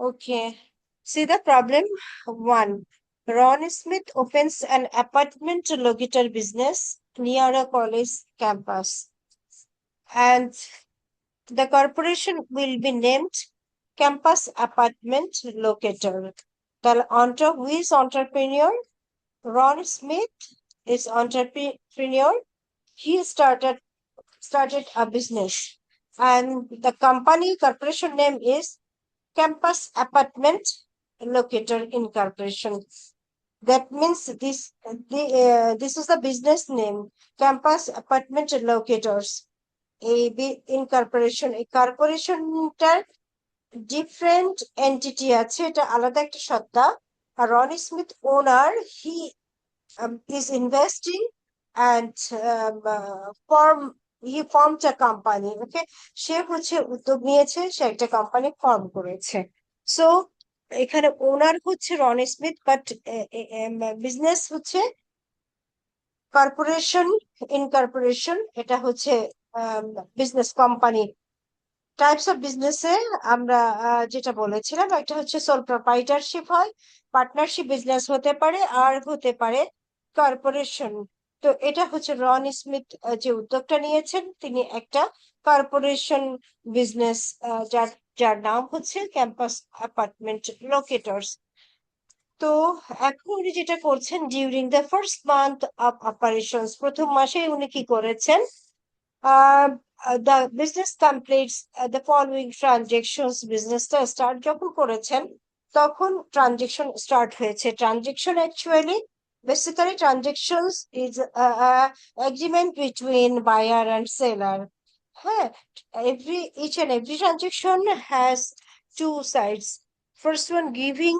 Okay. See the problem? One, Ron Smith opens an apartment locator business near a college campus, and the corporation will be named Campus Apartment Locator. Who is entrepreneur? Ron Smith is entrepreneur. He started a business, and the company corporation name is Campus Apartment Locator Incorporation. That means this is the business name, Campus Apartment Locators. Incorporation, এই কর্পোরেশনটার different entity আছে, এটা আলাদা একটা সত্তা। আর Ron Smith owner, he is investing and formed a company. Okay, সে হচ্ছে উদ্যোগ নিয়েছে, সে একটা কোম্পানি ফর্ম করেছে। সো এখানে ওনার হচ্ছে রন স্মিথ, বাট বিজনেস হচ্ছে কর্পোরেশন ইনকর্পোরেশন, এটা হচ্ছে বিজনেস কোম্পানি। টাইপস অফ বিজনেসে আমরা যেটা বলেছিলাম, একটা হচ্ছে সোল প্রোপ্রাইটারশিপ হয়, পার্টনারশিপ বিজনেস হতে পারে, আর হতে পারে কর্পোরেশন। তো এটা হচ্ছে রন স্মিথ যে উদ্যোগটা নিয়েছেন, তিনি একটা কর্পোরেশন বিজনেস, যার যার নাম হচ্ছে ক্যাম্পাস অ্যাপার্টমেন্ট লোকেটরস। তো এখন উনি যেটা করছেন, during the first month of operations, প্রথম মাসে উনি কি করেছেন, the business completes the following transactions. বিজনেসটা স্টার্ট যখন করেছেন তখন ট্রানজেকশন স্টার্ট হয়েছে। Transaction actually basically transactions is agreement between buyer and seller. হ্যাঁ, each and every transaction has two sides. First one giving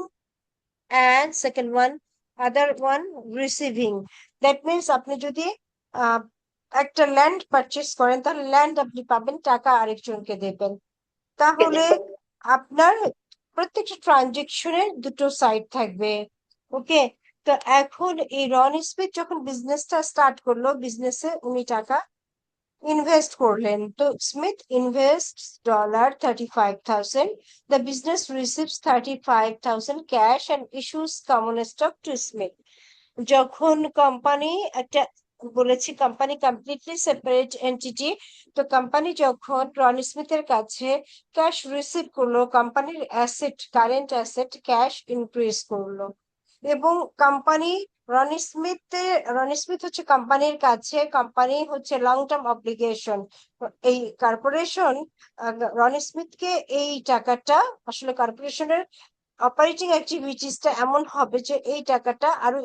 and second one, other one receiving. That means আপনি যদি আহ, একটা land purchase করেন, তাহলে land আপনি পাবেন, টাকা আরেকজনকে দেবেন। তাহলে আপনার প্রত্যেকটা ট্রানজেকশনের দুটো সাইড থাকবে। ওকে, তো এখন এই রন স্মিথ যখন বিজনেসটা স্টার্ট করলো, বিজনেসে উনি টাকা ইনভেস্ট করলেন। তো Smith invest $35,000. The business receives 35,000 cash and issues common stock to Smith. যখন কোম্পানি একটা, বলেছি কোম্পানি কমপ্লিটলি সেপারেট এন্টিটি, তো কোম্পানি যখন রন স্মিথের কাছে ক্যাশ রিসিভ করলো, কোম্পানির asset, current asset cash increase করলো। এবং কোম্পানি রন স্মিথ হচ্ছে কোম্পানির কাছে, কোম্পানি হচ্ছে লং টার্ম অব্লিগেশন। এই কর্পোরেশন রন স্মিথকে এই টাকাটা, আসলে কর্পোরেশনের অপারেটিং অ্যাক্টিভিটিসটা এমন হবে যে এই টাকাটা আরো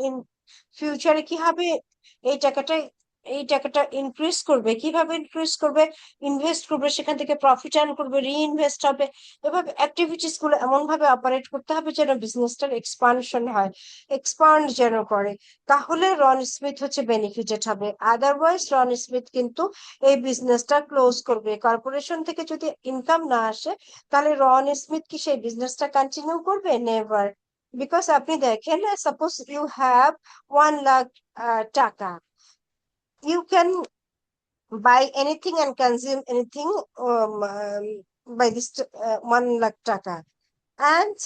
ফিউচারে কি হবে, এই টাকাটা এই টাকাটা ইনক্রিজ করবে। কিভাবে ইনক্রিজ করবে? ইনভেস্ট করবে, সেখান থেকে প্রফিট আর্ন করবে, রিইনভেস্ট হবে। এভাবে অ্যাক্টিভিটিস গুলো এমন ভাবে অপারেট করতে হবে যেন বিজনেসটার এক্সপানশন হয়, এক্সপান্ড যেন করে। তাহলে রন স্মিথ হচ্ছে বেনিফিটেড হবে। আদারওয়াইজ রন স্মিথ কিন্তু এই বিজনেসটা ক্লোজ করবে। কর্পোরেশন থেকে যদি ইনকাম না আসে, তাহলে রন স্মিথ কি সেই বিজনেসটা কন্টিনিউ করবে? নেভার। বিকজ আপনি দেখেন, সাপোজ ইউ হ্যাভ 1 লাখ টাকা, you can buy anything and consume anything by this 1 lakh টাকা। And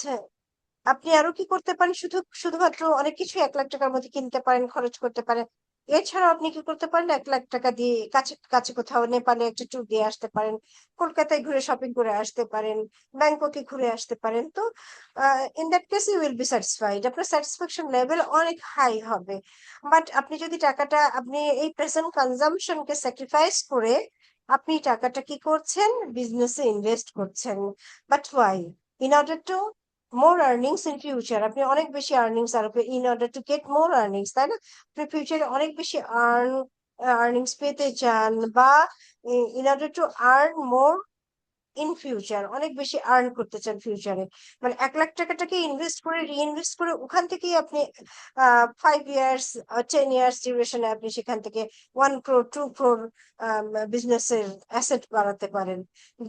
আপনি আরো কি করতে পারেন? শুধুমাত্র অনেক কিছু 1 লাখ টাকার মধ্যে কিনতে পারেন, খরচ করতে পারেন। এছাড়াও আপনি কি করতে পারেন? 1 লাখ টাকা দিয়ে কাছে কাছে কোথাও নেপালে একটা ট্যুর দিয়ে আসতে পারেন, কলকাতায় ঘুরে শপিং করে আসতে পারেন, ব্যাংককে ঘুরে আসতে পারেন। তো in that case you will be satisfied, আপনার স্যাটিসফ্যাকশন লেভেল অনেক হাই হবে। বাট আপনি যদি টাকাটা, আপনি এই প্রেজেন্ট কনজাম্পশনকে স্যাক্রিফাইস করে আপনি টাকাটা কি করছেন? বিজনেসে ইনভেস্ট করছেন। But why? In order to more earnings in future. আপনি অনেক বেশি আর্নিংস আসবে, in order to get more earnings, তাই না? আপনি ফিউচারে অনেক বেশি আর্নিংস পেতে চান, বা in order to earn more in future, অনেক বেশি আর্ন করতে চান ফিউচারে। মানে 1 লাখ টাকাটাকে ইনভেস্ট করে রিইনভেস্ট করে ওখান থেকেই আপনি 5 ইয়ার্স 10 ইয়ার্স ডিউরেশনে আপনি সেখান থেকে 1 crore 2 crore বিজনেসের অ্যাসেট বাড়াতে পারেন,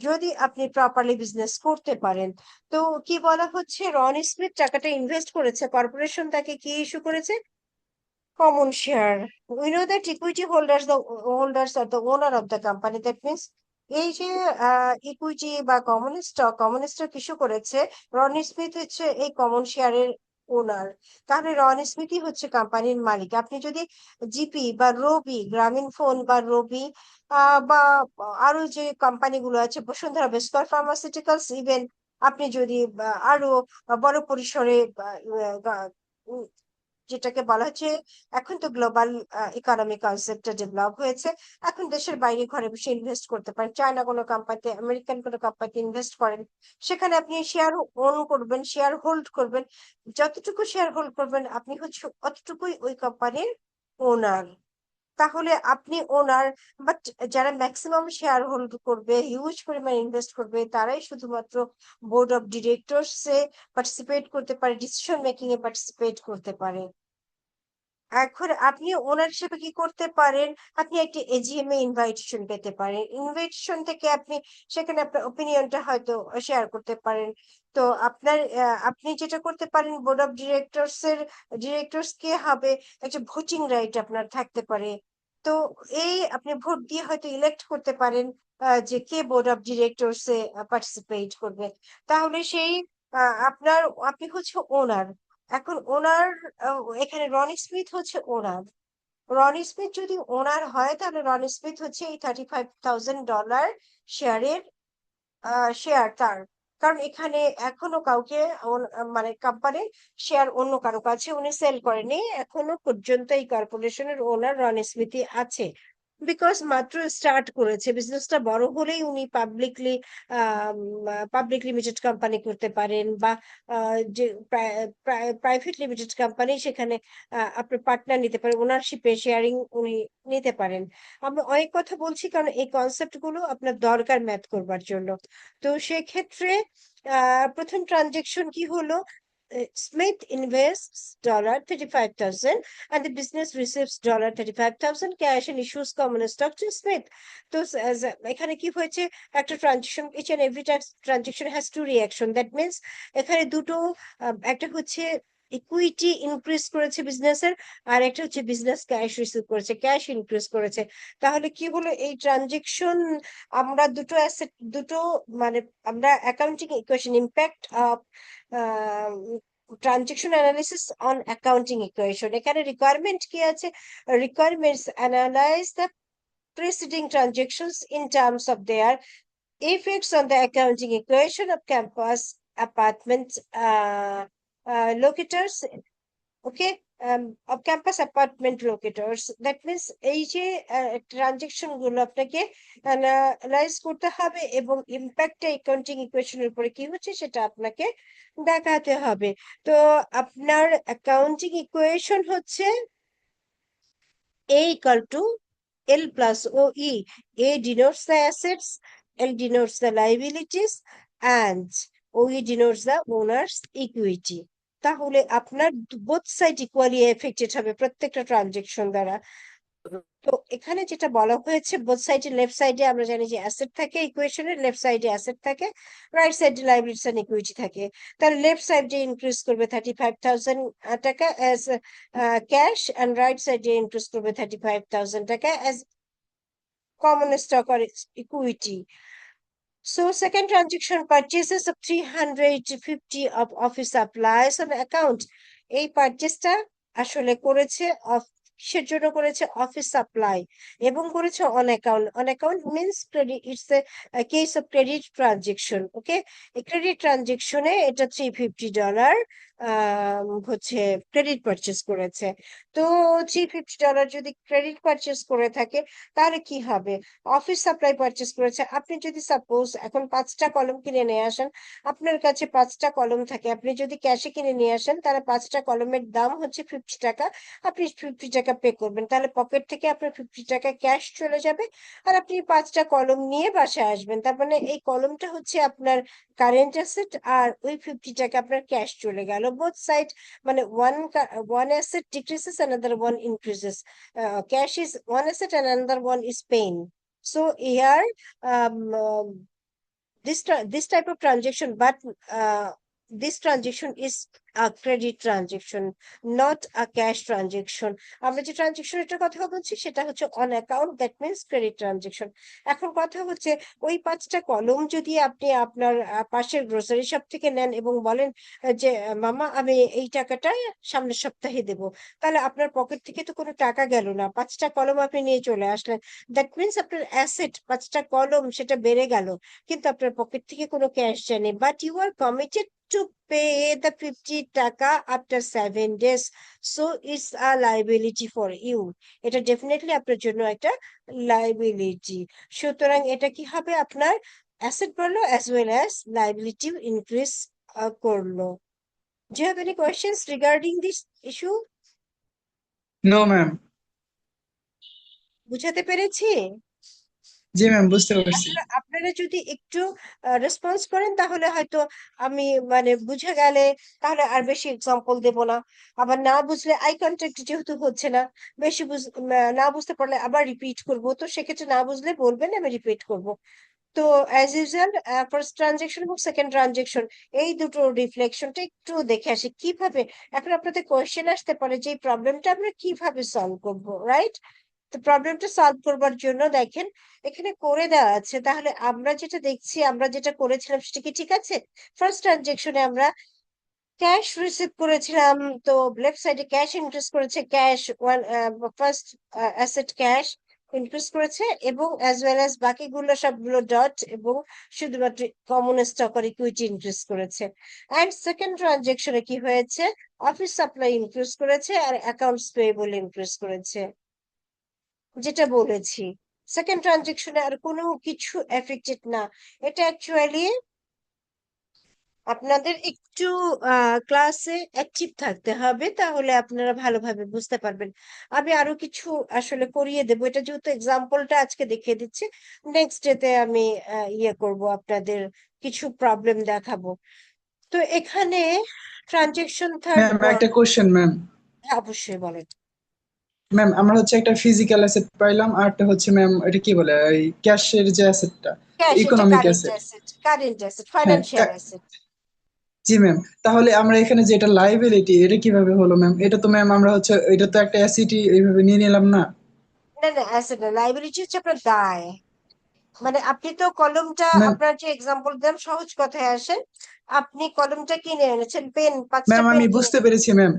যদি আপনি প্রপারলি বিজনেস করতে পারেন। তো কি বলা হচ্ছে, রন স্মিথ টাকাটা ইনভেস্ট করেছে, কর্পোরেশন তাকে কি ইস্যু করেছে? Common share. We know that equity holders, the holders are the owner of the company. That means এই যে ইকুইটি বা কমন স্টক ইস্যু করেছে, রনি স্মিথ হচ্ছে এই কমন শেয়ারের ওনার। তাহলে রনি স্মিথই হচ্ছে কোম্পানির মালিক। আপনি যদি জিপি বা রবি, গ্রামীণ ফোন বা রবি বা আরো যে কোম্পানিগুলো আছে, বসুন্ধরা বেস্কর ফার্মাসিউটিক্যালস, ইভেন আপনি যদি আরো বড় পরিসরে যেটাকে বলা হচ্ছে, এখন তো গ্লোবাল ইকোনমি কনসেপ্টটা ডেভেলপ হয়েছে। এখন দেশের বাইরে ঘরে বসে ইনভেস্ট করতে পারেন, চায়না কোনো কোম্পানিতে, আমেরিকান কোনো কোম্পানিতে ইনভেস্ট করেন, সেখানে আপনি শেয়ার ওন করবেন, শেয়ার হোল্ড করবেন। যতটুকু শেয়ার হোল্ড করবেন আপনি হচ্ছে অতটুকুই ওই কোম্পানির ওনার। তাহলে আপনি ওনার, বাট যারা ম্যাক্সিমাম শেয়ার হোল্ড করবে, হিউজ পরিমাণ ইনভেস্ট করবে, তারাই শুধুমাত্র বোর্ড অফ ডিরেক্টরস এ পার্টিসিপেট করতে পারে, ডিসিশন মেকিং এ পার্টিসিপেট করতে পারে। এখন আপনি ওনার হিসেবে কি করতে পারেন, আপনি একটি এজিএম এ ইনভাইটেশন পেতে পারেন। ইনভাইটেশন থেকে আপনি সেখানে আপনার ওপিনিয়নটা হয়তো শেয়ার করতে পারেন। তো আপনার আপনি যেটা করতে পারেন, বোর্ড অফ ডিরেক্টরস কে হবে, একটা ভোটিং রাইট আপনার থাকতে পারে। তো এই আপনি ভোট দিয়ে হয়তো ইলেক্ট করতে পারেন যে কে বোর্ড অফ ডিরেক্টরস এ পার্টিসিপেট করবে। তাহলে সেই আপনার, আপনি হচ্ছে ওনার। এখন ওনার, এখানে রনি স্মিথ হচ্ছে ওনার। রনি স্মিথ যদি ওনার হয়, তাহলে রনি স্মিথ হচ্ছে এই $35,000 শেয়ারের শেয়ার তার। কারণ এখানে এখনো কাউকে মানে কোম্পানির শেয়ার অন্য কারো কাছে উনি সেল করেনি, এখনো পর্যন্ত এই কর্পোরেশনের ওনার রনি স্মিথই আছে। বিকজ মাত্র স্টার্ট করেছে, বিজনেসটা বড় হলেই উনি পাবলিক লিমিটেড কোম্পানি করতে পারেন, বা যে প্রাইভেট লিমিটেড কোম্পানি, সেখানে আপনি পার্টনার নিতে পারেন, ওনারশিপে শেয়ারিং উনি নিতে পারেন। আমি অনেক কথা বলছি কারণ এই কনসেপ্ট গুলো আপনার দরকার ম্যাথ করবার জন্য। তো সেক্ষেত্রে প্রথম ট্রানজেকশন কি হলো, Smith invests $35,000 and the business receives $35,000 cash and issues common stock to Smith. তো এখানে কি হয়েছে, একটা transaction, each and every transaction has two reaction. That means এখানে দুটো, একটা হচ্ছে ইকুইটি ইনক্রিজ করেছে বিজনেসের, আর একটা হচ্ছে বিজনেস ক্যাশ রিসিভ করেছে, ক্যাশ ইনক্রিজ করেছে। তাহলে কি হলো, এই ট্রানজেকশন, আমরা দুটো অ্যাসেট, দুটো মানে আমরা accounting equation, impact of transaction analysis on accounting equation, এখানে রিকোয়ারমেন্ট কি আছে, requirements analyse the preceding transactions in terms of their effects on the accounting equation of campus apartment locators. Okay, of campus apartment locators. That means এই যে transaction গুলো আপনাকে analyse করতে হবে, এবং ইম্প্যাক্ট অ্যাকাউন্টিং ইকুয়েশনের উপরে কি হচ্ছে সেটা আপনাকে দেখাতে হবে। তো আপনার অ্যাকাউন্টিং ইকুয়েশন হচ্ছে A equal to L plus OE. A denotes the assets, L denotes the liabilities, and OE denotes the owner's equity. তাহলে আপনার বোথ সাইড ইকুয়ালি এফেক্টেড হবে প্রত্যেকটা ট্রানজেকশন দ্বারা। তো এখানে যেটা বলা হয়েছে, বোথ সাইডে, লেফট সাইডে আমরা জানি যে অ্যাসেট থাকে, ইকুয়েশনের লেফট সাইডে অ্যাসেট থাকে, রাইট সাইডে লাইবিলিটিস এন্ড ইকুইটি থাকে। তাহলে লেফট সাইডে ইনক্রিজ করবে 35,000 টাকা অ্যাজ ক্যাশ, and রাইট সাইডে ইনক্রিজ করবে 35,000 টাকা as common stock or equity. So second transaction, purchases of 350 of office supplies on account. এই পারচেসটা আসলে করেছে কিসের জন্য করেছে, অফিস সাপ্লাই, এবং করেছে on account. On account means credit, it's a case of credit transaction. Okay, এই ক্রেডিট ট্রানজেকশনে এটা $350 হচ্ছে ক্রেডিট পারচেস করেছে। তো $350 যদি ক্রেডিট পারচেস করে থাকে, তাহলে কি হবে, অফিস সাপ্লাই পারচেস করেছে। আপনি যদি সাপোজ এখন 5টা কলম কিনে নিয়ে আসেন, আপনার কাছে 5টা কলম থাকে, আপনি যদি ক্যাশে কিনে নিয়ে আসেন, তাহলে 5টা কলমের দাম হচ্ছে 50 টাকা, আপনি 50 টাকা পে করবেন, তাহলে পকেট থেকে আপনার 50 টাকা ক্যাশ চলে যাবে, আর আপনি 5টা কলম নিয়ে বাসায় আসবেন। তার মানে এই কলমটা হচ্ছে আপনার কারেন্ট অ্যাসেট, আর ওই 50 টাকা আপনার ক্যাশ চলে গেল। বোথ সাইড, মানে one asset decreases, another one increases. Cash is one asset and another one is paying. So here, um, this type of transaction, but this transaction is a credit transaction, not a cash transaction. আমরা যে ট্রানজেকশনের কথা বলছি সেটা হচ্ছে on account, that means credit transaction. এখন কথা হচ্ছে ওই 5টা কলম যদি আপনি আপনার পাশের গ্রোসারি শপ থেকে নেন এবং বলেন যে মামা আমি এই টাকাটা সামনের সপ্তাহে দেব, তাহলে আপনার পকেট থেকে তো কোনো টাকা গেল না, 5টা কলম আপনি নিয়ে চলে আসলেন, দ্যাট মিনস আপনার অ্যাসেট 5টা কলম সেটা বেড়ে গেল, কিন্তু আপনার পকেট থেকে কোনো ক্যাশ যায়নি, but you are committed to pay the 50 টাকা after 7 days, so it's a liability for you. এটা ডেফিনেটলি আপনার জন্য একটা লাইবিলিটি। সুতরাং এটা কি হবে, আপনার অ্যাসেট বাড়লো as well as liability increase করলো। Do you have any questions regarding this issue? No ma'am. বুঝাতে পেরেছি? জি ম্যাম, বুঝতে পারছি। আপনারা যদি একটু রেসপন্স করেন তাহলে হয়তো আমি মানে বুঝে গেলে তাহলে আর বেশি এক্সাম্পল দেব না, আবার না বুঝলে আই কন্টাক্ট যেহেতু হচ্ছে না, বেশি না বুঝতে পারলে আবার রিপিট করব, তো সেক্ষেত্রে না বুঝলে বলবেন, আমি রিপিট করব। তো অ্যাজ ইউজুয়াল ফার্স্ট ট্রানজেকশন এবং সেকেন্ড ট্রানজেকশন এই দুটো রিফ্লেকশনটা একটু দেখে আসি কিভাবে। এখন আপনাদের কোয়েশ্চেন আসতে পারে যে এই প্রবলেমটা আমরা কিভাবে সলভ করবো, রাইট? তো প্রবলেমটা সলভ করবার জন্য দেখেন এখানে করে দেওয়া আছে, তাহলে আমরা যেটা দেখছি, আমরা যেটা করেছিলাম সেটা কি ঠিক আছে? ফার্স্ট ট্রানজেকশনে আমরা ক্যাশ রিসিভ করেছিলাম, তো লেফট সাইডে ক্যাশ ইনক্রিজ করেছে, cash one first asset cash increase করেছে, এবং অ্যাজ ওয়েল অ্যাজ বাকিগুলো সবগুলো ডট, এবং শুধুমাত্র কমন স্টক আর ইকুইটি ইনক্রিজ করেছে। অ্যান্ড সেকেন্ড ট্রানজেকশনে কি হয়েছে, অফিস সাপ্লাই ইনক্রিজ করেছে আর অ্যাকাউন্টস পেয়েবল ইনক্রিজ করেছে, যেটা বলেছি। সেকেন্ড ট্রানজেকশনে আর কোনো কিছু এফেক্টেড না। এটা অ্যাকচুয়ালি আপনাদের একটু ক্লাসে অ্যাক্টিভ থাকতে হবে, তাহলে আপনারা ভালোভাবে বুঝতে পারবেন। আমি আরো কিছু আসলে করিয়ে দেবো, এটা যেহেতু এক্সাম্পলটা আজকে দেখিয়ে দিচ্ছি, নেক্সট ডেতে আমি ইয়ে করব, আপনাদের কিছু প্রবলেম দেখাবো। তো এখানে ট্রানজেকশন থার্ড, ম্যাম একটা কোশ্চেন ম্যাম। অবশ্যই বলেন। ম্যাম আমরা হচ্ছে একটা ফিজিক্যাল অ্যাসেট পাইলাম, আর একটা হচ্ছে ম্যাম এটা কি বলে এই ক্যাশের যে অ্যাসেটটা, ক্যাশ, এটা economic current asset. Asset, current asset, হ্যাঁ ফাইন্যান্সিয়াল অ্যাসেট। জি ম্যাম, তাহলে আমরা এখানে যেটা লাইবিলিটি এটা কিভাবে হলো ম্যাম? এটা তো ম্যাম আমরা হচ্ছে এটা তো একটা অ্যাসিটি এইভাবে নিয়ে নিলাম না। না না, অ্যাসেট না, লাইবিলিটি হচ্ছে আপনার দায়। মানে আপনি তো কলমটা, ম্যাম আপনার যে এক্সাম্পল দিলাম সহজ কথায় আসেন, আপনি কলমটা কিনে এনেছেন, পেন 5টা ম্যাম পেন আমি কিনে। বুঝতে পেরেছি ম্যাম।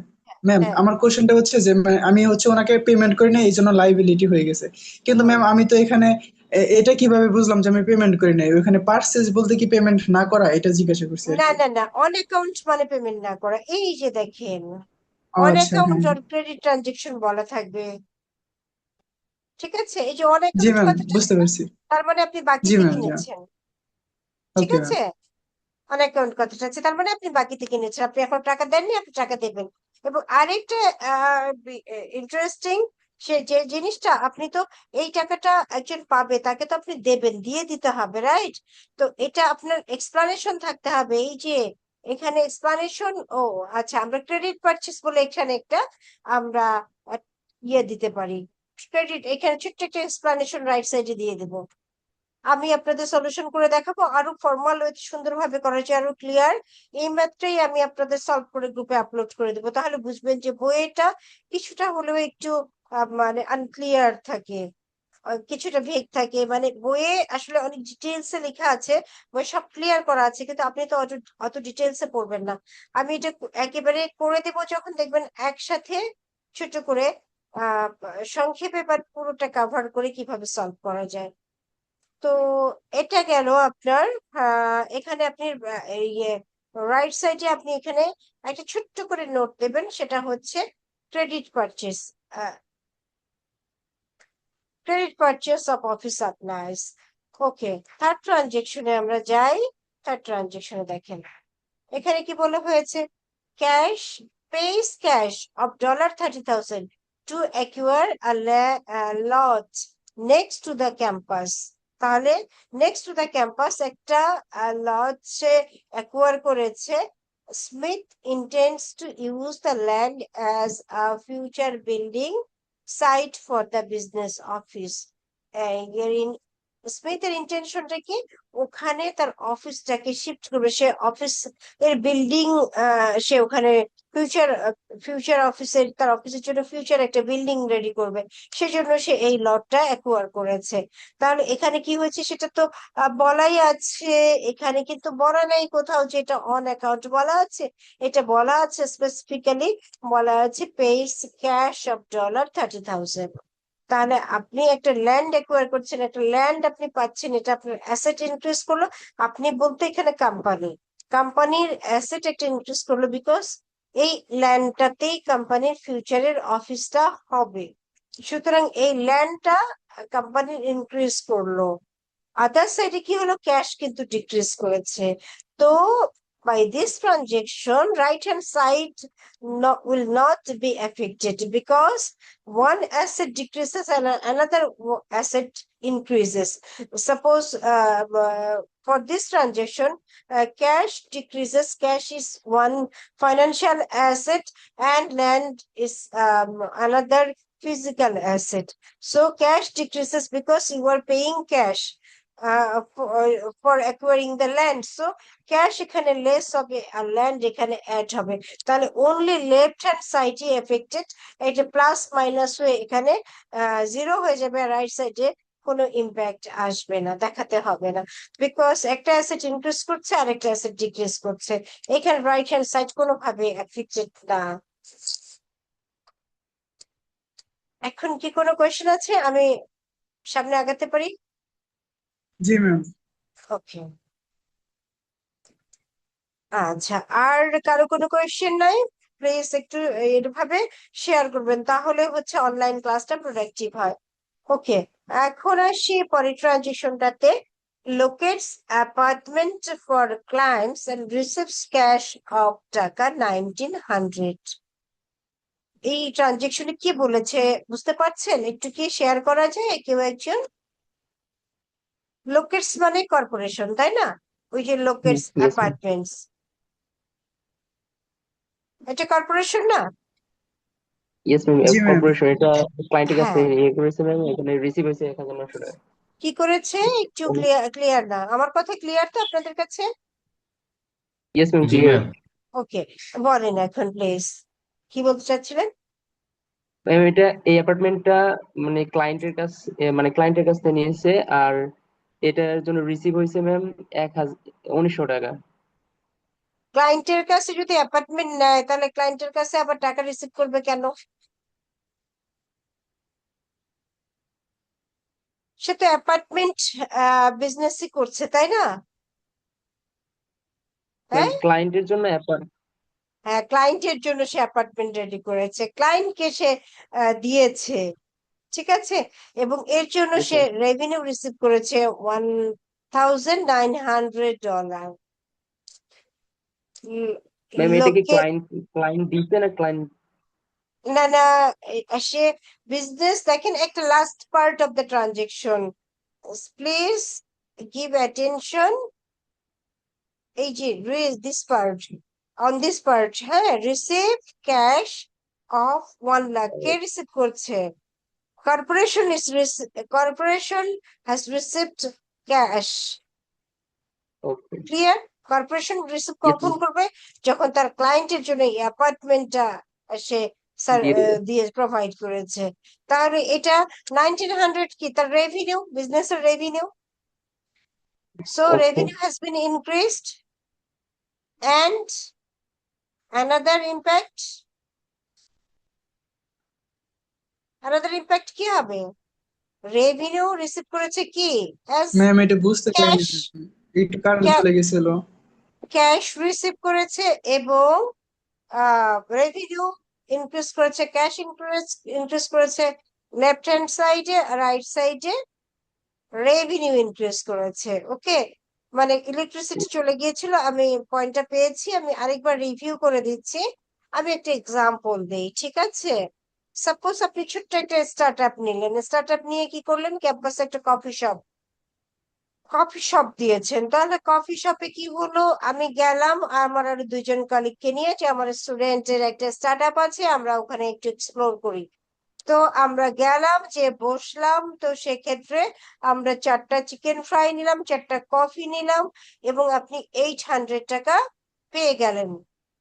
ম্যাম হ্যাঁ। আমার কোশ্চেনটা হচ্ছে যে মানে আমি হচ্ছে ওনাকে পেমেন্ট করি না, এই জন্য লাইবিলিটি হয়ে গেছে। কিন্তু হুম। ম্যাম আমি তো এখানে এটা কিভাবে বুঝলাম যে আমি পেমেন্ট করি নাই? ওখানে পার্সেস বলতে কি পেমেন্ট না করা, এটা জিজ্ঞাসা করছি আর না কি। না না, অন অ্যাকাউন্ট মানে পেমেন্ট না করা, এই যে দেখেন ও অন আচ্ছা, অ্যাকাউন্ট হ্যাঁ অন হ্যাঁ। ক্রেডিট ট্রানজেকশন বলা থাকবে, ঠিক আছে? এই যে অন জি অ্যাকাউন্ট ম্যাম, কথাটা আছে বুঝতে না, পারছি। তার মানে আপনি জি বাকিতে ম্যাম, জি ম্যাম। কিনেছেন, ঠিক ওকে ম্যাম। আছে? অন অ্যাকাউন্ট কথাটা আছে, তার মানে আপনি বাকিতে কিনেছেন, আপনি এখন টাকা দেননি, আপনি টাকা দেবেন। এবং আরেকটা ইন্টারেস্টিং, সে যে জিনিসটা, আপনি তো এই টাকাটা একজন পাবে তাকে তো আপনি দেবেন, দিয়ে দিতে হবে, রাইট? তো এটা আপনার এক্সপ্লানেশন থাকতে হবে, এই যে এখানে এক্সপ্লানেশন। ও আচ্ছা, আমরা ক্রেডিট পারচেস বলে এখানে একটা আমরা আহ, ইয়ে দিতে পারি, ক্রেডিট, এখানে ছোট্ট একটা এক্সপ্লানেশন রাইট সাইডে দিয়ে দেবো। আমি আপনাদের সলিউশন করে দেখাবো, আরো ফর্মাল ওয়েতে সুন্দরভাবে করা যায়, আরো ক্লিয়ার। এই মাত্রই আমি আপনাদের সলভ করে গ্রুপে আপলোড করে দেবো, তাহলে বুঝবেন যে বইটা কিছুটা হলেও একটু মানে আনক্লিয়ার থাকে, কিছুটা ভেগ থাকে, মানে বইয়ে আসলে অনেক ডিটেলস এ লেখা আছে, বই সব ক্লিয়ার করা আছে, কিন্তু আপনি তো অত অত ডিটেলস এ পড়বেন না। আমি এটা একেবারে করে দেবো যখন দেখবেন একসাথে ছোট করে আহ সংক্ষেপে বা পুরোটা কভার করে কিভাবে সলভ করা যায়। তো এটা গেল আপনার, এখানে আপনি ইয়ে রাইট সাইডে আপনি এখানে একটা ছোট্ট করে নোট দেবেন, সেটা হচ্ছে credit purchase, credit purchase of office supplies. Okay, third ট্রানজেকশনে আমরা যাই। থার্ড ট্রানজেকশনে দেখেন এখানে কি বলা হয়েছে, cash pays cash of $30,000 to acquire lot next to the campus. তাহলে নেক্সট টু দ্য ক্যাম্পাস একটা লট সে অ্যাকুয়ার করেছে। Smith intends to use the land as a future building site for the business office, herein স্মিথের ইন্টেনশনটা কি, ওখানে তার অফিসটাকে shift করবে, সে অফিস এর বিল্ডিং, সে ওখানে ফিউচার ফিউচার অফিসের, তার অফিসের জন্য ফিউচার একটা বিল্ডিং রেডি করবে, সেজন্য সে এই লটটা অ্যাকোয়ার করেছে। তাহলে এখানে কি হয়েছে সেটা তো বলাই আছে, এখানে কিন্তু বলা নাই কোথাও যে এটা অন অ্যাকাউন্ট বলা আছে। এটা বলা আছে স্পেসিফিক্যালি, বলা আছে পেইস ক্যাশ অফ $30,000। তাহলে আপনি একটা ল্যান্ড একুয়ার করছেন, একটা ল্যান্ড আপনি পাচ্ছেন, এটা আপনার অ্যাসেট ইনক্রিজ করলো। আপনি বলতে এখানে কোম্পানির অ্যাসেট একটা ইনক্রিজ করলো, বিকজ এই ল্যান্ডটাতেই কোম্পানির ফিউচারের অফিসটা হবে। সুতরাং এই ল্যান্ডটা কোম্পানির ইনক্রিজ করলো। আদার সাইডে কি হলো, ক্যাশ কিন্তু ডিক্রিজ করেছে। তো by this transaction, right hand side will not be affected, because one asset decreases and another asset increases. Suppose for this transaction, cash decreases. Cash is one financial asset and land is another physical asset. So cash decreases because you are paying cash for acquiring the land. So cash এখানে less হবে আর land এখানে add হবে। তাহলে only left hand সাইডে affected, এটা plus minus হয়ে এখানে zero হয়ে যাবে, আর রাইট সাইডে কোনো ইম্প্যাক্ট আসবে না, দেখাতে হবে না, বিকজ একটা অ্যাসেট ইনক্রিজ করছে আর একটা অ্যাসেট ডিক্রিজ করছে। এখানে রাইট হ্যান্ড সাইড কোনোভাবে এফেক্টেড না। এখন কি কোনো কোয়েশ্চেন আছে, আমি সামনে আগাতে পারি? জি ম্যাম। ওকে, আচ্ছা, আর কারো কোনো কোয়েশ্চেন নাই? প্লিজ একটু এভাবে শেয়ার করবেন, তাহলে হচ্ছে অনলাইন ক্লাসটা প্রোডাক্টিভ হয়। ওকে, এখন আসি পরের ট্রানজেকশনটাতে। Locates apartment for clients and receives cash of টাকা 1900। এই ট্রানজেকশনে কি বলেছে বুঝতে পারছেন? একটু কি শেয়ার করা যায় কেউ একজন? লোকেটস মানে কর্পোরেশন, তাই না? ওই যে লোকেটস ইয়েস ম্যাম। অ্যাপার্টমেন্টস, এটা কর্পোরেশন না? ইয়েস ম্যাম, জি ম্যাম। কর্পোরেশন এটা ক্লায়েন্টের কাছে হ্যাঁ, ইয়ে করেছে ম্যাম, এখানে রিসিভ হয়েছে 1900 টাকা। কি করেছে একটু ক্লিয়ার না, আমার কথা ক্লিয়ার তো আপনাদের কাছে? ইয়েস ম্যাম, জি ক্লিয়ার। ম্যাম। ওকে, বলেন এখন প্লিজ, কি বলতে চাচ্ছিলেন? ম্যাম এটা এই অ্যাপার্টমেন্টটা মানে ক্লায়েন্টের কাছ থেকে নিয়েছে, আর এটার জন্য রিসিভ হয়েছে ম্যাম 1900 টাকা। ক্লায়েন্টের কাছে যদি অ্যাপার্টমেন্ট নেয়, তাহলে ক্লায়েন্টের কাছে আবার টাকা রিসিভ করবে কেন? সে তো অ্যাপার্টমেন্ট বিজনেসই করছে, তাই না? ম্যাম হ্যাঁ, ক্লায়েন্টের জন্য হ্যাঁ, ক্লায়েন্টের জন্য সে অ্যাপার্টমেন্ট রেডি করেছে, ক্লায়েন্টকে সে দিয়েছে, ঠিক আছে, এবং এর জন্য ইয়েস সে ম্যাম। রেভিনিউ রিসিভ করেছে $1,900। ম্যাম এটা কি লোকে, ক্লায়েন্ট দিছে না ক্লায়েন্ট? না না, সে বিজনেস দেখেন, একটা last part of the transaction, please give attention. এই যে this part, on this part, হ্যাঁ, রিসিভ ক্যাশ অফ 1 লাখ, কে রিসিভ করছে? Corporation is corporation has received cash. Okay. Clear? Corporation receive yes কখন করবে? যখন তার ক্লায়েন্টের জন্য এই অ্যাপার্টমেন্টটা সে দিয়ে দেবে। দিয়ে প্রোভাইড করেছে। তাহলে এটা 1900 কি তার রেভিনিউ, বিজনেসের revenue. So okay. Revenue has been increased, and another impact কি হবে? রেভিনিউ রিসিভ করেছে কি অ্যাজ ম্যাম এটা বুঝতে পারিনি, ক্যাশ, একটু কারেন্ট চলে গেছিল। ক্যাশ রিসিভ করেছে, এবং রেভিনিউ ইনক্রিজ করেছে, ক্যাশ ইনক্রিজ করেছে লেফট হ্যান্ড সাইডে, রাইট সাইডে রেভিনিউ ইনক্রিজ করেছে। ওকে, মানে ইলেকট্রিসিটি চলে গিয়েছিল, আমি পয়েন্টটা পেয়েছি, আমি আরেকবার রিভিউ করে দিচ্ছি। আমি একটা এক্সাম্পল দেই, ঠিক আছে? সাপোজ আপনি ছোট্ট একটা স্টার্ট আপ নিলেন, স্টার্ট আপ নিয়ে কি করলেন, ক্যাম্পাসে একটা কফি শপ দিয়েছেন। তাহলে কফি শপে কি হলো, আমি গেলাম আমার আরো 2 জন কলিগকে নিয়ে, যে আমার স্টুডেন্টের একটা স্টার্ট আপ আছে, আমরা ওখানে একটু এক্সপ্লোর করি। তো আমরা গেলাম, যে বসলাম, তো সেক্ষেত্রে আমরা 4টা চিকেন ফ্রাই নিলাম, 4টা কফি নিলাম, এবং আপনি 800 টাকা পেয়ে গেলেন।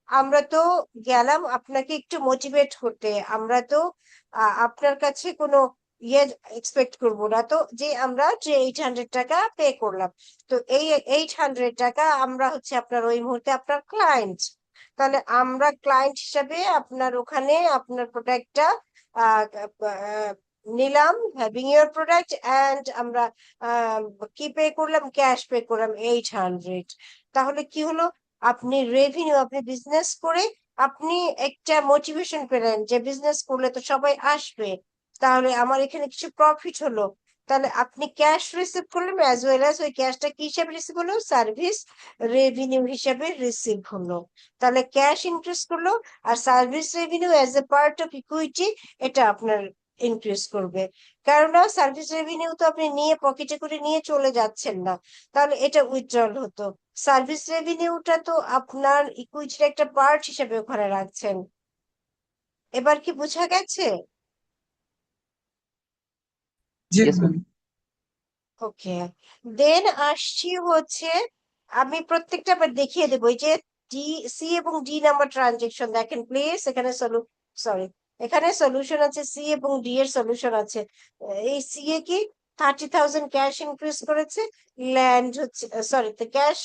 আমরা তো গেলাম আপনাকে একটু মোটিভেট করতে, আমরা তো আপনার কাছে কোনো ইয়ে এক্সপেক্ট করবো না তো, যে আমরা যে 800 টাকা পে করলাম। তো এই 800 টাকা আমরা হচ্ছে আপনার ওই মুহূর্তে আপনার ক্লায়েন্ট। তাহলে আমরা ক্লায়েন্ট হিসাবে আপনার ওখানে আপনার প্রোডাক্টটা নিলাম, হ্যাভিং ইউর প্রোডাক্ট, অ্যান্ড আমরা আহ, কি পে করলাম, ক্যাশ পে করলাম 800। তাহলে কি হলো, আপনি রেভিনিউ, আপনি বিজনেস করে আপনি একটা মোটিভেশন পেলেন যে বিজনেস করলে তো সবাই আসবে, তাহলে আমার এখানে কিছু প্রফিট হলো। তাহলে আপনি ক্যাশ রিসিভ করলেন, অ্যাজ ওয়েল অ্যাজ ওই ক্যাশটা কি হিসাবে রিসিভ হলো, সার্ভিস রেভিনিউ হিসাবে রিসিভ হলো। তাহলে ক্যাশ ইনক্রিজ করলো, আর service revenue as a part of equity এটা আপনার ইনক্রিজ করবে। কেননা সার্ভিস রেভিনিউ তো আপনি নিয়ে পকেটে করে নিয়ে চলে যাচ্ছেন না, তাহলে এটা উইথড্রল হতো। সার্ভিস রেভিনিউটা তো আপনার ইকুইটির একটা পার্ট হিসেবে ওখানে রাখছেন। এবার কি বোঝা গেছে? জি ইয়েস ম্যাম। ম্যাম। ওকে, দেন আসছি হচ্ছে, আমি প্রত্যেকটা আবার দেখিয়ে দেবো। এই যে ডি, সি এবং ডি নাম্বার ট্রানজেকশন দেখেন প্লিজ, এখানে সরি, এখানে সলিউশন আছে, সি এবং ডি এর সলিউশন আছে। এই সি এ কি 30,000 ক্যাশ ইনক্রিজ করেছে, ল্যান্ড হচ্ছে, সরি, তো ক্যাশ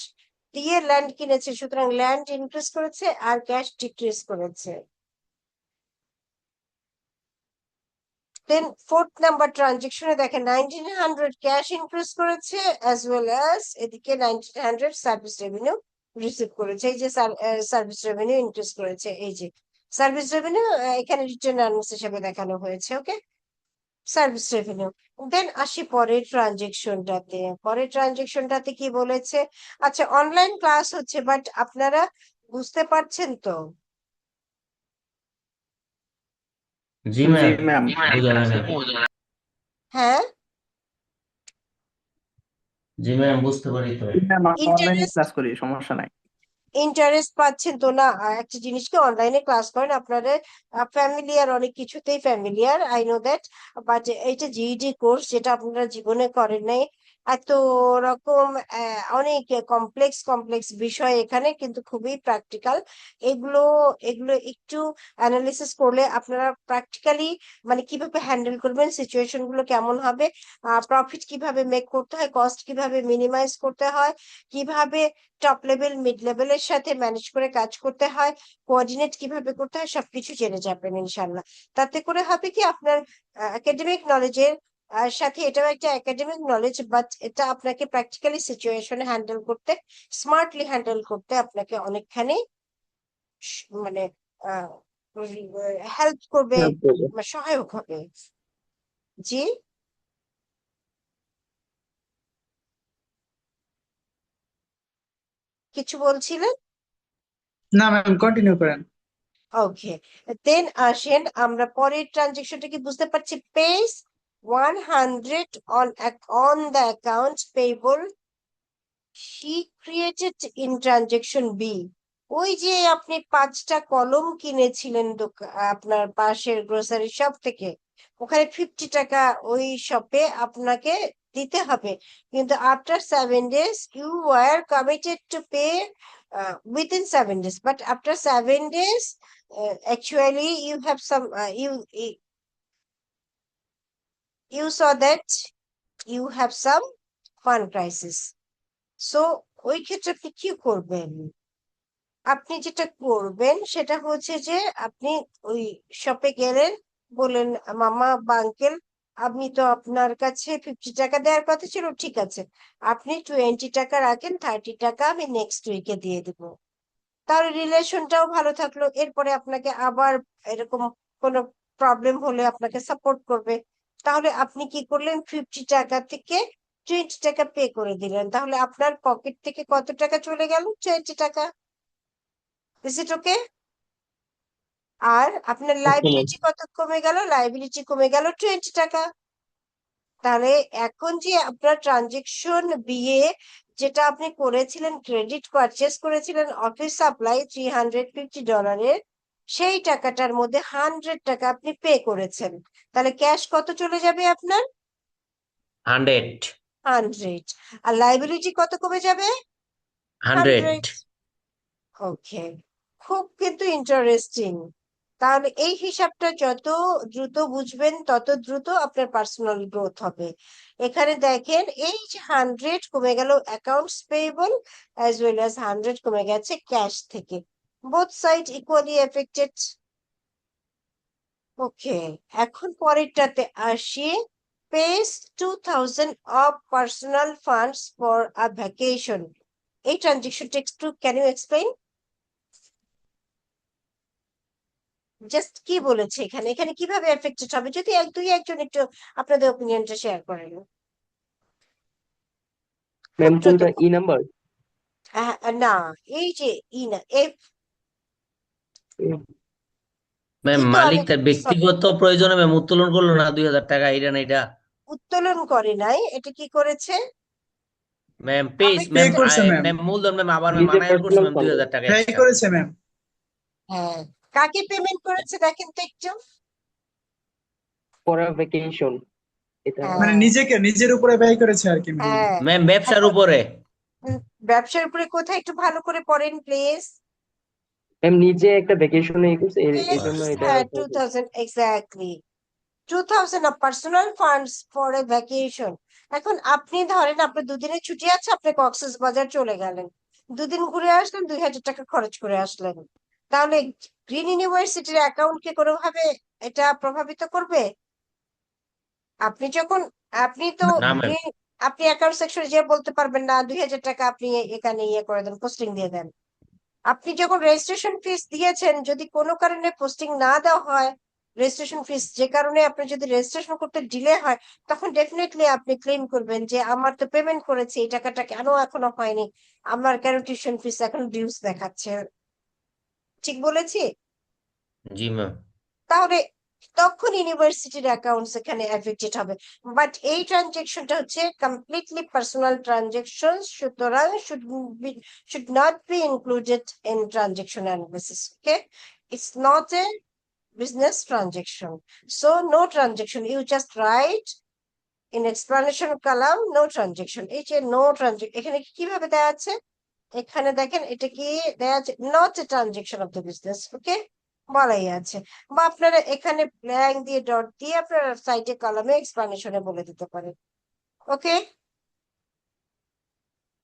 দিয়ে ল্যান্ড কিনেছে, সুতরাং ল্যান্ড ইনক্রিজ করেছে আর ক্যাশ ডিক্রিজ করেছে। দেন ফোর্থ নাম্বার ট্রানজেকশনে দেখেন 1900 ক্যাশ ইনক্রিজ করেছে, অ্যাজ ওয়েল অ্যাজ এদিকে 1900 সার্ভিস রেভিনিউ রিসিভ করেছে। এই যে সার্ভিস রেভিনিউ ইনক্রিজ করেছে, এই যে সার্ভিস রেভিনিউ এখানে রিটার্ন আর্নিংস হিসেবে দেখানো হয়েছে। ওকে, সার্ভিস রেভিনিউ। দেন আসি পরের ট্রানজেকশনটাতে। পরের ট্রানজেকশনটাতে কি বলেছে, আচ্ছা অনলাইন ক্লাস হচ্ছে, বাট আপনারা বুঝতে পারছেন তো? জি জি ম্যাম, ম্যাম। বোঝা যায় ম্যাম। হ্যাঁ, জি ম্যাম, বুঝতে পারি তো। ম্যাম আমরা অনলাইনে ইন্টারেস্ট ক্লাস করি, সমস্যা নাই। ইন্টারেস্ট পাচ্ছেন তো না? একটা জিনিসকে অনলাইনে ক্লাস করেন, আপনারা ফ্যামিলিয়ার, অনেক কিছুতেই familiar, I know that. But এইটা জিইডি কোর্স, যেটা আপনারা জীবনে করেন নাই, এত রকম অনেক কমপ্লেক্স কমপ্লেক্স বিষয় এখানে, কিন্তু খুবই প্র্যাকটিক্যাল। এগুলো এগুলো একটু অ্যানালিসিস করলে আপনারা প্র্যাকটিক্যালি মানে কিভাবে হ্যান্ডেল করবেন, সিচুয়েশন গুলো কেমন হবে, প্রফিট কিভাবে মেক করতে হয়, কস্ট কিভাবে মিনিমাইজ করতে হয়, কিভাবে টপ লেভেল মিড লেভেলের সাথে ম্যানেজ করে কাজ করতে হয়, কোঅর্ডিনেট কিভাবে করতে হয়, সবকিছু জেনে যাবেন ইনশাল্লাহ। তাতে করে হবে কি, আপনার একাডেমিক নলেজের সাথে এটাও একটা একাডেমিক নলেজ, বাট এটা আপনাকে প্র্যাকটিক্যালি সিচুয়েশনে হ্যান্ডেল করতে, স্মার্টলি হ্যান্ডেল করতে আপনাকে অনেকখানি মানে হেল্প করবে, সহায়ক হবে। জি, কিছু বলছিলেন? না ম্যাম, কন্টিনিউ করেন। ওকে, দেন আসেন আমরা পরের ট্রানজেকশনটা কি বুঝতে পারছি, page 100 on the account payable he created in transaction B। ওই যে আপনি 5টা কলম কিনেছিলেন আপনার পাশের গ্রোসারি শপ থেকে, ওখানে 50 টাকা ওই শপে আপনাকে দিতে হবে, কিন্তু after 7 days you were committed to pay within 7 days, but after 7 days actually you have some you saw that you have some fund crisis. So ওই ক্ষেত্রে আপনি কি করবেন? আপনি যেটা করবেন সেটা হচ্ছে যে আপনি ওই শপে গেলেন, বললেন মামা বা আঙ্কেল, আমি তো আপনার কাছে 50 টাকা দেওয়ার কথা ছিল, ঠিক আছে আপনি 20 টাকা রাখেন, 30 টাকা আমি নেক্সট উইকে দিয়ে দেবো। তাহলে রিলেশনটাও ভালো থাকলো, এরপরে আপনাকে আবার এরকম কোনো প্রবলেম হলে আপনাকে সাপোর্ট করবে। তাহলে আপনি কি করলেন, 50 টাকা থেকে 20 টাকা পে করে দিলেন, তাহলে আপনার পকেট থেকে কত টাকা চলে গেল, 20 টাকা। ইজ ইট ওকে? আর আপনার ওকে ম্যাম। লাইবিলিটি কত কমে গেল, লাইবিলিটি কমে গেল 20 টাকা। তাহলে এখন যে আপনার ট্রানজেকশন বিয়ে, যেটা আপনি করেছিলেন, ক্রেডিট পারচেস করেছিলেন অফিস সাপ্লাই $350, সেই টাকাটার মধ্যে 100 টাকা আপনি পে করেছেন, তাহলে ক্যাশ কত চলে যাবে আপনার? 100 100। আর লাইবিলিটি কত কমে যাবে? 100 ওকে, খুব কিন্তু ইন্টারেস্টিং। তাহলে এই হিসাবটা যত দ্রুত বুঝবেন তত দ্রুত আপনার পার্সোনাল গ্রোথ হবে। এখানে দেখেন এই যে 100 কমে গেল accounts payable, as well as 100 কমে গেছে ক্যাশ থেকে, বোথ সাইড ইকুয়ালি এফেক্টেড। ওকে, এখন পরেরটাতে আসি। Pace 2000 of personal funds for a vacation. এই ট্রানজেকশনটা একটু ক্যান ইউ এক্সপ্লেইন? জাস্ট কি বলেছে এখানে, এখানে কিভাবে এফেক্টেড হবে, যদি একজন একটু আপনাদের ওপিনিয়নটা শেয়ার করেন। ম্যাম দ্রুত। কোনটা ই নাম্বার? না, এই যে ই না এফ, ম্যাম ই তো মালিক আমি তার ব্যক্তিগত প্রয়োজনে ম্যাম উত্তোলন করলো না 2000 টাকা, এটা না এটা উত্তোলন করে নাই, এটা কি করেছে? ম্যাম পেজ আবেগ পে ম্যাম করছে ম্যাম, ম্যাম মূলধন ম্যাম আবার ম্যাম নিজের আনায়ন করছে পার্সোনাল ম্যাম ফান্ড। 2000 টাকা ব্যয় এক্সট্রা। করেছে ম্যাম। হ্যাঁ, কাকে পেমেন্ট করেছে দেখেন তো একটু। ফর ভ্যাকেশন, এটা মানে হ্যাঁ, নিজের উপরে ব্যয় করেছে আর কি ম্যাম। হ্যাঁ। ম্যাম ব্যবসার এখন উপরে। ব্যবসার উপরে কোথায় একটু ভালো করে পড়েন প্লিজ। ম্যাম নিজে একটা ভ্যাকেশনে গেছে, এই জন্য এটা হ্যাঁ, 2000 exactly, 2000 of personal funds for a vacation। এখন আপনি ধরেন আপনার দুদিনের ছুটি আছে, আপনি কক্সেস বাজার চলে গেলেন, দুদিন ঘুরে আসলেন, 2000 টাকা খরচ করে আসলেন, তাহলে গ্রিন ইউনিভার্সিটির অ্যাকাউন্টকে কোনোভাবে এটা প্রভাবিত করবে? আপনি যখন, আপনি তো না ম্যাম। green- আপনি অ্যাকাউন্ট সেকশনে যে বলতে পারবেন না 2000 টাকা আপনি এখানে ইয়ে করে দেন, পোস্টিং দিয়ে দেন। আপনি যখন রেজিস্ট্রেশন ফিস দিয়েছেন, যদি কোনো কারণে পোস্টিং না দেওয়া হয়, রেজিস্ট্রেশন ফিস যে কারণে আপনার যদি রেজিস্ট্রেশন করতে ডিলে হয়, তখন ডেফিনেটলি আপনি ক্লেম করবেন যে আমার তো পেমেন্ট করেছি, এই টাকাটা কেন এখনো হয়নি, আমার কেন টিউশন ফিস এখন ডিউস দেখাচ্ছে। ঠিক বলেছি? জি ম্যাম। তাহলে তখন ইউনিভার্সিটির অ্যাকাউন্টস এখানে এফেক্টেড হবে। বাট এই ট্রানজেকশনটা হচ্ছে কমপ্লিটলি পার্সোনাল ট্রানজেকশন, সুতরাং should not be included in transaction analysis. Okay, it's not a business transaction, so no transaction. You just write in explanation column no transaction। এই যে no transaction এখানে কিভাবে দেওয়া আছে, এখানে দেখেন এটা কি দেওয়া আছে, not a transaction of the business. Okay, বলাই আছে, বা আপনারা এখানে ব্ল্যাঙ্ক দিয়ে ডট দিয়ে আপনারা সাইডে কলামে এক্সপ্লানেশনে বলে দিতে পারেন। ওকে,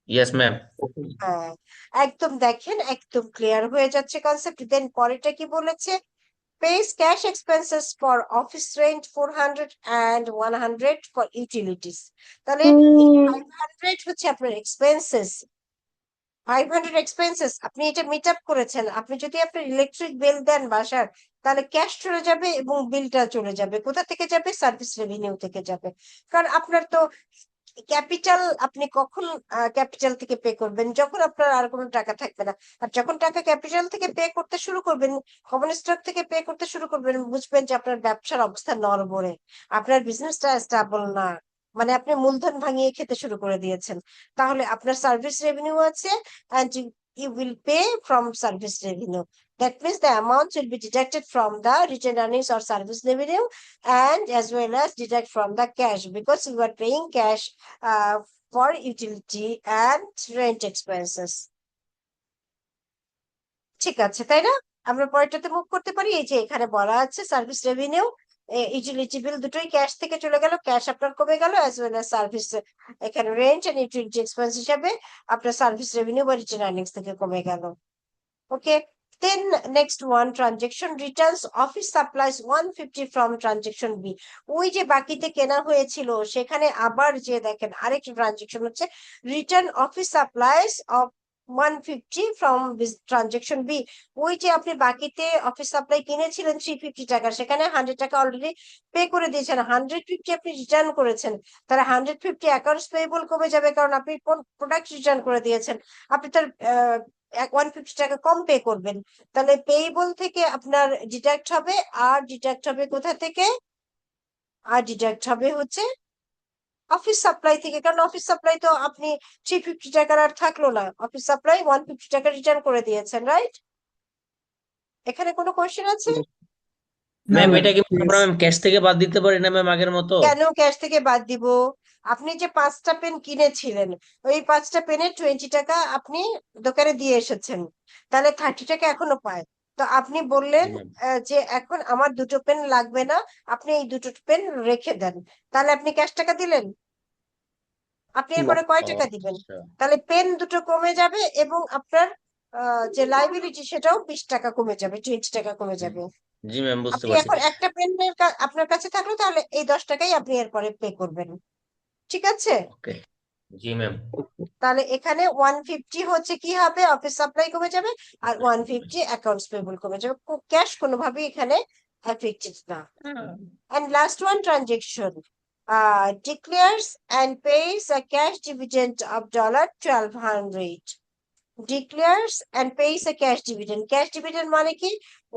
ইয়েস ম্যাম। হ্যাঁ, একদম দেখেন একদম ক্লিয়ার হয়ে যাচ্ছে কনসেপ্ট। দেন পরেরটা কি বলেছে, pays cash expenses for office rent 400 and 100 for utilities। তাহলে এই 500 হচ্ছে আপনার এক্সপেন্সেস, 500 এক্সপেন্সেস আপনি এটা মিট আপ করেছেন। আপনি যদি আপনার ইলেকট্রিক বিল দেন বাসার, তাহলে ক্যাশ চলে যাবে এবং বিলটা চলে যাবে, কোথা থেকে যাবে? সার্ভিস রেভিনিউ থেকে যাবে। কারণ আপনার তো ক্যাপিটাল, আপনি কখন ক্যাপিটাল থেকে পে করবেন? যখন আপনার আর কোনো টাকা থাকবে না। আর যখন টাকা ক্যাপিটাল থেকে পে করতে শুরু করবেন, কমন স্টক থেকে পে করতে শুরু করবেন, বুঝবেন যে আপনার ব্যবসার অবস্থা নড়বড়ে, আপনার বিজনেসটা স্টেবল না, মানে আপনি মূলধন ভাঙিয়ে খেতে শুরু করে দিয়েছেন। তাহলে আপনার সার্ভিস রেভিনিউ আছে, and you will pay from service revenue. That means the amount will be deducted from the retained earnings or service revenue, and as well as deduct from the cash, because you are paying cash for utility and rent expenses। ঠিক আছে, তাই না? আমরা পরেরটাতে move করতে পারি। এই যে এখানে বলা আছে সার্ভিস রেভিনিউ, ইউটিলিটি বিল দুটোই ক্যাশ থেকে চলে গেল, ক্যাশ আপনার কমে গেল, অ্যাজ ওয়েল অ্যাজ সার্ভিস, এখানে রেন্ট এন্ড ইউটিলিটি এক্সপেন্স হিসাবে আপনার সার্ভিস রেভিনিউ বা রিটেন আর্নিংস থেকে কমে গেল। ওকে, then next one, transaction returns office supplies 150 from transaction B। ওই যে বাকিতে কেনা হয়েছিল সেখানে আবার যে দেখেন আরেকটা ট্রানজেকশন হচ্ছে return office supplies of 150 from transaction B। ওই যে আপনি বাকিতে অফিস সাপ্লাই কিনেছিলেন 350 টাকা, সেখানে 100 টাকা অলরেডি পে করে দিয়েছেন, 150 আপনি রিটার্ন করেছেন, তাহলে 150 অ্যাকাউন্টস পেয়েবল কমে যাবে, কারণ আপনি প্রোডাক্ট রিটার্ন করে দিয়েছেন, আপনি তার 150 টাকা কম পে করবেন। তাহলে পেয়েবল থেকে আপনার ডিডাক্ট হবে, আর ডিডাক্ট হবে কোথা থেকে? আর ডিডাক্ট হবে হচ্ছে অফিস সাপ্লাই থেকে, কারণ অফিস সাপ্লাই তো আপনি 350 টাকার আর থাকলো না, অফিস সাপ্লাই 150 টাকা রিটার্ন করে দিয়েছেন, রাইট? এখানে কোনো কোয়েশ্চেন আছে? না ম্যাম ম্যাম এটা কি ঠিক আমরা আছে। ম্যাম ক্যাশ থেকে বাদ দিতে পারি না ম্যাম আগের মতো? কেন ক্যাশ থেকে বাদ দিব? আপনি যে 5টা পেন কিনেছিলেন, ওই 5টা পেনের 20 টাকা আপনি দোকানে দিয়ে এসেছেন, তাহলে 30 টাকা এখনো পায়। তো আপনি বললেন জি ম্যাম। যে এখন আমার 2টো পেন লাগবে না, আপনি এই 2টো পেন রেখে দেন, তাহলে আপনি ক্যাশ টাকা দিলেন। আপনি না, এরপরে কয় ও টাকা দিবেন? আচ্ছা। তাহলে পেন দুটো কমে যাবে এবং আপনার যে লাইবিলিটি সেটাও 20 টাকা কমে যাবে, 20 টাকা কমে হুম, যাবে। জি ম্যাম বুঝতে আপনি পারছি। এখন একটা পেনের আপনার কাছে থাকলো, তাহলে এই 10 টাকাই আপনি এরপরে পে করবেন। ঠিক আছে? ওকে। জি ম্যাম। তাহলে এখানে 150 হচ্ছে কি হবে, অফিস সাপ্লাই কমে যাবে, আর 150 অ্যাকাউন্টস পেবল কমে যাবে। ক্যাশ কোনোভাবেই এখানে অ্যাফেক্টেড না। And last one, transaction. Declares and pays a cash dividend of $1,200. Declares and pays a cash dividend. Cash dividend মানে কি?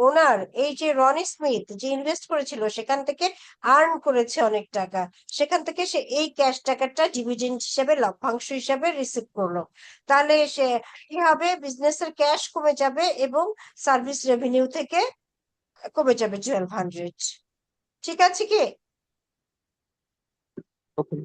ওনার এই যে রনি স্মিথ যে ইনভেস্ট করেছিল সেখান থেকে আর্ন করেছে অনেক টাকা, সেখান থেকে সে এই ক্যাশ টাকাটা ডিভিডেন্ড হিসেবে, লভ্যাংশ হিসেবে রিসিভ করলো। তাহলে সে কি হবে, বিজনেসের ক্যাশ কমে যাবে এবং সার্ভিস রেভিনিউ থেকে কমে যাবে 1200। ঠিক আছে কি? ওকে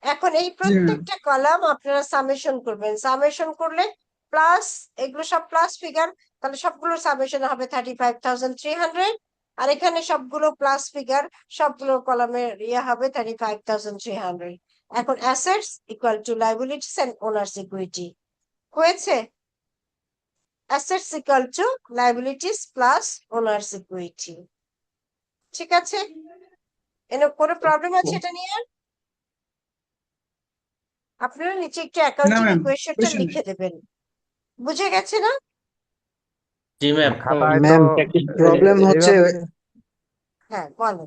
এখন এই জি ম্যাম প্রত্যেকটা কলাম আপনারা সামেশন করবেন, সামেশন করলে প্লাস, এগুলো সব প্লাস ফিগার, তাহলে সবগুলো সামেশন হবে 35,300। আর এখানে সবগুলো প্লাস ফিগার, সবগুলো কলামের হবে 35,300। এখন assets equal to liabilities and owners equity হয়েছে। Assets equal to liabilities plus owners equity. ঠিক আছে? এর কোনো প্রবলেম আছে এটা নিয়ে? আপনারা নিচে একটু না অ্যাকাউন্টিং ম্যাম ইকুয়েশনটা কোয়েশ্চেন নেই। লিখে দেবেন। বুঝে গেছে না? জি ম্যাম। খাতায় তো ম্যাম প্র্যাকটিস প্রবলেম হচ্ছে এইভাবে হ্যাঁ বলো।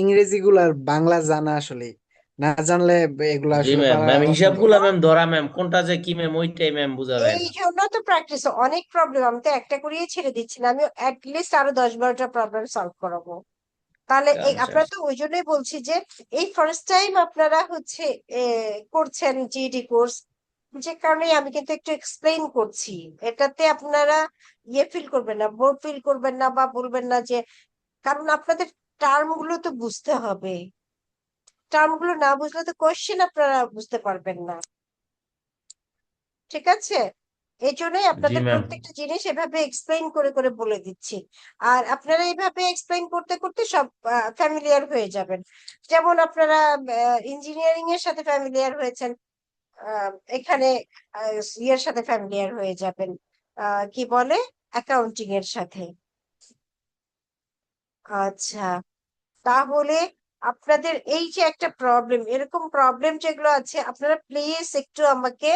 ইংরেজি গুলার বাংলা জানা আসলে না জানলে এগুলা জি আসলে ম্যাম। পারা ম্যাম অসম্ভব। হিসাবগুলা ম্যাম ধরা ম্যাম কোনটা যে কি ম্যাম ওইটাই ম্যাম বোঝা যায় এই না। জন্য তো প্র্যাকটিস, অনেক প্রবলেম, আমি তো একটা করিয়ে ছেড়ে দিচ্ছি না, আমি লিস্ট আরো 10-12টা প্রবলেম সলভ করাবো। তাহলে এই আচ্ছা আপনারা তো ওই জন্যই বলছি যে এই ফার্স্ট টাইম আপনারা হচ্ছে করছেন জিডি কোর্স, যে কারণে আমি কিন্তু একটু এক্সপ্লেইন করছি। এটাতে আপনারা ফিল করবেন না, বোর ফিল করবেন না, বা বলবেন না যে, কারণ আপনাদের টার্ম গুলো তো বুঝতে হবে। টার্ম গুলো না বুঝলে তো কোশ্চেন আপনারা বুঝতে পারবেন না। ঠিক আছে? এই জন্যই জি আপনাদের ম্যাম। প্রত্যেকটা জিনিস এভাবে এক্সপ্লেইন করে করে বলে দিচ্ছি। আর আপনারা এইভাবে এক্সপ্লেইন করতে করতে সব ফ্যামিলিয়ার হয়ে যাবেন। যেমন আপনারা ইঞ্জিনিয়ারিং এর সাথে ফ্যামিলিয়ার হয়েছেন, এখানে ইয়ের সাথে ফ্যামিলিয়ার হয়ে যাবেন, কি বলে, অ্যাকাউন্টিং এর সাথে। আচ্ছা, তাহলে আপনাদের এই যে একটা প্রবলেম, এরকম প্রবলেম যেগুলো আছে, আপনারা প্লিজ একটু আমাকে,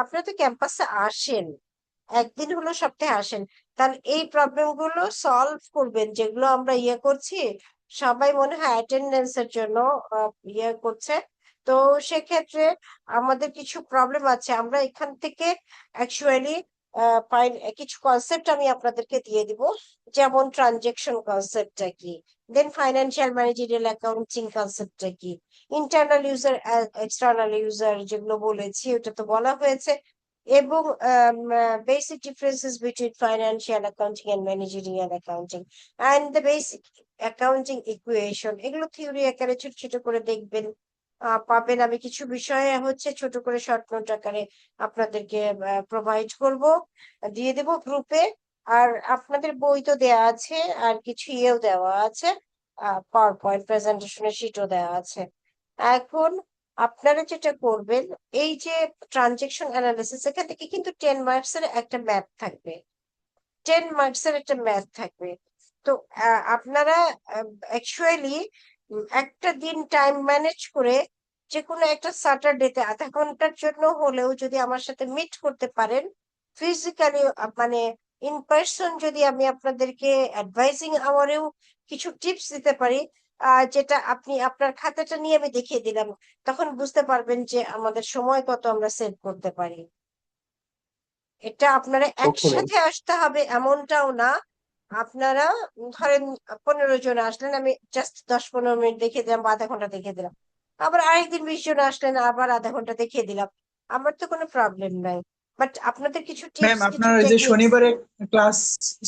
আপনারা তো ক্যাম্পাসে আসেন, একদিন হলো সপ্তাহে আসেন, তাহলে এই প্রবলেম গুলো সলভ করবেন যেগুলো আমরা করছি। সবাই মনে হয় অ্যাটেন্ডেন্স এর জন্য করছে। তো সেক্ষেত্রে আমাদের কিছু প্রবলেম আছে, আমরা এখান থেকে অ্যাকচুয়ালি কিছু কনসেপ্ট আমি আপনাদেরকে দিয়ে দিব, যেমন ট্রানজেকশন কনসেপ্টটা কি, দেন ফাইন্যান্সিয়াল ম্যানেজেরিয়াল অ্যাকাউন্টিং কনসেপ্টটা কি, ইন্টারনাল ইউজার এক্সটার্নাল ইউজার যেগুলো বলেছি ওটা তো বলা হয়েছে, এবং basic differences between financial accounting and managerial accounting and the basic accounting equation, এগুলো থিওরি আকারে ছোট ছোট করে দেখবেন, পাবেন। আমি কিছু বিষয়ে হচ্ছে ছোট করে শর্ট নোট আকারে আপনাদেরকে প্রোভাইড করব, দিয়ে দেব গ্রুপে। আর আপনাদের বই তো দেয়া আছে, আর কিছু দেওয়া আছে, পাওয়ার পয়েন্ট প্রেজেন্টেশনের শিটও দেওয়া আছে। এখন আপনারা যেটা করবেন, এই যে ট্রানজেকশন অ্যানালিসিস, এখান থেকে কিন্তু 10 মার্কস এর একটা ম্যাথ থাকবে, 10 মার্কস এর একটা ম্যাথ থাকবে। তো আপনারা অ্যাকচুয়ালি একটা দিন টাইম ম্যানেজ করে, যে কোনো একটা স্যাটারডেতে আধা ঘন্টার জন্য হলেও যদি আমার সাথে মিট করতে পারেন ফিজিক্যালি, মানে ইন পার্সন, যদি আমি আপনাদেরকে অ্যাডভাইজিং আওয়ারেও কিছু টিপস দিতে পারি, যেটা আপনি আপনার খাতাটা নিয়ে আমি দেখিয়ে দিলাম, তখন বুঝতে পারবেন যে আমাদের সময় কত আমরা সেভ করতে পারি। এটা আপনারা ওকে ম্যাম একসাথে আসতে হবে এমনটাও না। আপনারা ধরেন 15 জন আসলেন, আমি জাস্ট 10-15 মিনিট দেখিয়ে দিলাম বা আধা ঘন্টা দেখিয়ে দিলাম, আবার আরেকদিন 20 জন আসলেন, আবার আধা ঘন্টা দেখিয়ে দিলাম, আমার তো কোনো প্রবলেম নাই। বাট আপনাদের কিছু ম্যাম টিপস, কিছু আপনার ওই যে টেকনিক্স। শনিবারে ক্লাস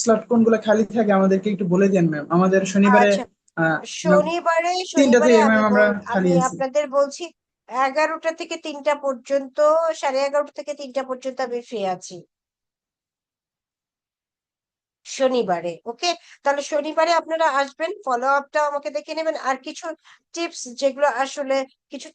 স্লট কোনগুলো খালি থাকে আমাদেরকে একটু বলে দেন ম্যাম। আমাদের শনিবারে আচ্ছা, আহ, শনিবারে তিনটা থেকে আমি ম্যাম আমরা খালি আমি আছি। আপনাদের বলছি 11টা থেকে 3টা পর্যন্ত, 11:30 থেকে 3টা পর্যন্ত আমি ফ্রি আছি শনিবারে। ওকে, তাহলে শনিবারে আপনারা আসবেন, ফলো আপটা আমাকে দেখে নেবেন, আর কিছু টিপস যেগুলো আসলে কিছু